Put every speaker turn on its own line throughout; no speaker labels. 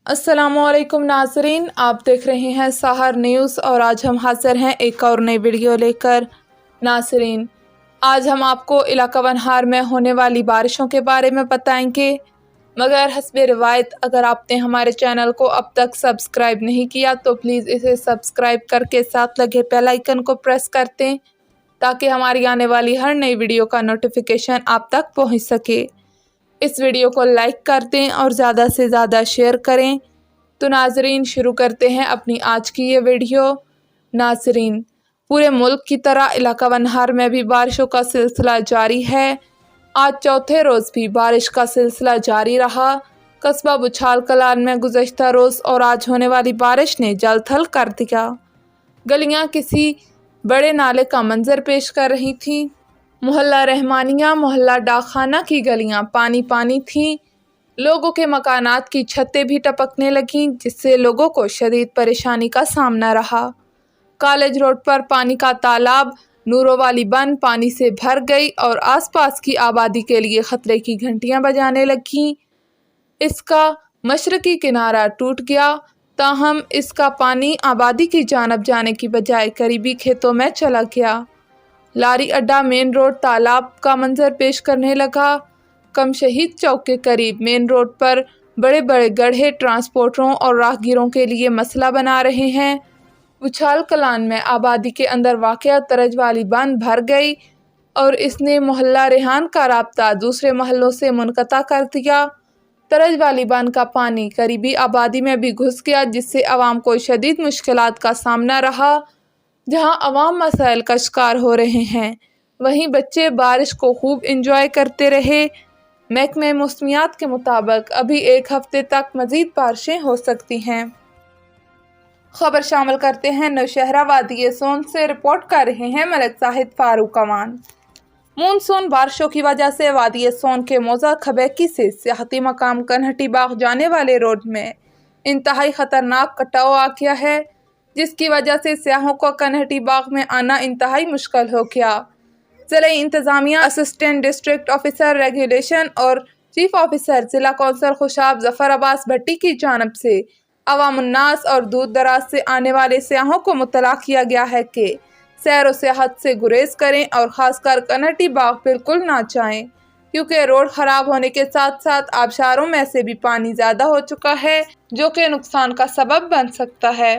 अस्सलाम वालेकुम नाज़रीन, आप देख रहे हैं सहर न्यूज़ और आज हम हाजिर हैं एक और नई वीडियो लेकर। नाज़रीन, आज हम आपको इलाका वनहार में होने वाली बारिशों के बारे में बताएंगे, मगर हस्बे रिवायत अगर आपने हमारे चैनल को अब तक सब्सक्राइब नहीं किया तो प्लीज़ इसे सब्सक्राइब करके साथ लगे बेल आइकन को प्रेस कर दें ताकि हमारी आने वाली हर नई वीडियो का नोटिफिकेशन आप तक पहुंच सके। इस वीडियो को लाइक कर दें और ज़्यादा से ज़्यादा शेयर करें। तो नाजरीन, शुरू करते हैं अपनी आज की ये वीडियो। नाजरीन, पूरे मुल्क की तरह इलाका वनहार में भी बारिशों का सिलसिला जारी है। आज चौथे रोज़ भी बारिश का सिलसिला जारी रहा। कस्बा बुछाल कलान में गुज़श्ता रोज़ और आज होने वाली बारिश ने जल थल कर दिया। गलियाँ किसी बड़े नाले का मंजर पेश कर रही थीं। मोहल्ला रहमानिया, मोहल्ला डाकखाना की गलियां पानी पानी थीं। लोगों के मकानात की छतें भी टपकने लगीं, जिससे लोगों को शदीद परेशानी का सामना रहा। कॉलेज रोड पर पानी का तालाब नूरों वाली बन पानी से भर गई और आसपास की आबादी के लिए ख़तरे की घंटियां बजाने लगीं। इसका मशरकी किनारा टूट गया, ताहम इसका पानी आबादी की जानब जाने की बजाय करीबी खेतों में चला गया। लारी अड्डा मेन रोड तालाब का मंजर पेश करने लगा। कम शहीद चौक के करीब मेन रोड पर बड़े बड़े गड्ढे ट्रांसपोर्टरों और राहगीरों के लिए मसला बना रहे हैं। बुछाल कलान में आबादी के अंदर वाक़या तरज वाली बन भर गई और इसने मोहल्ला रेहान का राब्ता दूसरे मोहल्लों से मुनक़ता कर दिया। तरज वाली बन का पानी करीबी आबादी में भी घुस गया, जिससे आवाम को शदीद मुश्किलात का सामना रहा। जहां अवाम मसाइल का शिकार हो रहे हैं, वहीं बच्चे बारिश को खूब इंजॉय करते रहे। महकमे मौसमियात के मुताबिक अभी एक हफ्ते तक मज़ीद बारिशें हो सकती हैं। खबर शामिल करते हैं नौशहरा वादी सोन से। रिपोर्ट कर रहे हैं मलिक जाहिद फारूक अमान। मानसून बारिशों की वजह से वादी सोन के मौजा खबैकी से सियाहती मकाम कन्हटी बाग जाने वाले रोड में इंतहाई ख़तरनाक कटाव आ गया है, जिसकी वजह से सियाहों को कन्हटी बाग में आना इंतहाई मुश्किल हो गया। ज़िला इंतज़ामिया, असिस्टेंट डिस्ट्रिक्ट ऑफिसर रेगुलेशन और चीफ ऑफिसर ज़िला कौंसल खुशाब ज़फ़र अब्बास भट्टी की जानब से अवामुन्नास और दूर दराज से आने वाले सियाहों को मुतला किया गया है कि सैर व सियाहत से गुरेज करें और ख़ासकर कन्हटी बाग बिल्कुल ना जाएं, क्योंकि रोड ख़राब होने के साथ साथ आबशारों में से भी पानी ज़्यादा हो चुका है, जो कि नुकसान का सबब बन सकता है।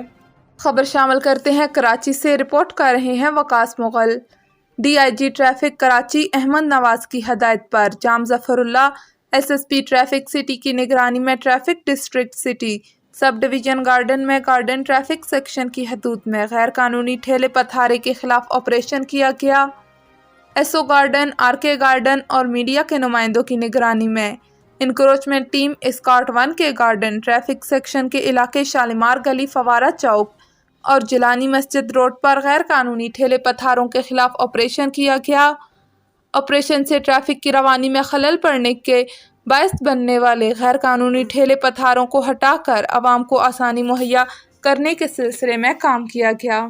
खबर शामिल करते हैं कराची से। रिपोर्ट कर रहे हैं वकास मुगल। DIG ट्रैफिक कराची अहमद नवाज की हदायत पर जाम ज़फ़रुल्लाह SSP ट्रैफिक सिटी की निगरानी में traffic district city sub division garden में गार्डन ट्रैफिक सेक्शन की हदूद में गैर कानूनी ठेले पथारे के खिलाफ ऑपरेशन किया गया। SO गार्डन, RK गार्डन और मीडिया के नुमाइंदों की निगरानी में इंक्रोचमेंट टीम स्कॉट 1 के गार्डन ट्रैफिक सेक्शन के इलाके शालीमार गली, फवारा चौक और जिलानी मस्जिद रोड पर गैर कानूनी ठेले पथारों के खिलाफ ऑपरेशन किया गया। ऑपरेशन से ट्रैफिक की रवानी में खलल पड़ने के बायस बनने वाले गैर कानूनी ठेले पथारों को हटाकर आवाम को आसानी मुहैया करने के सिलसिले में काम किया गया।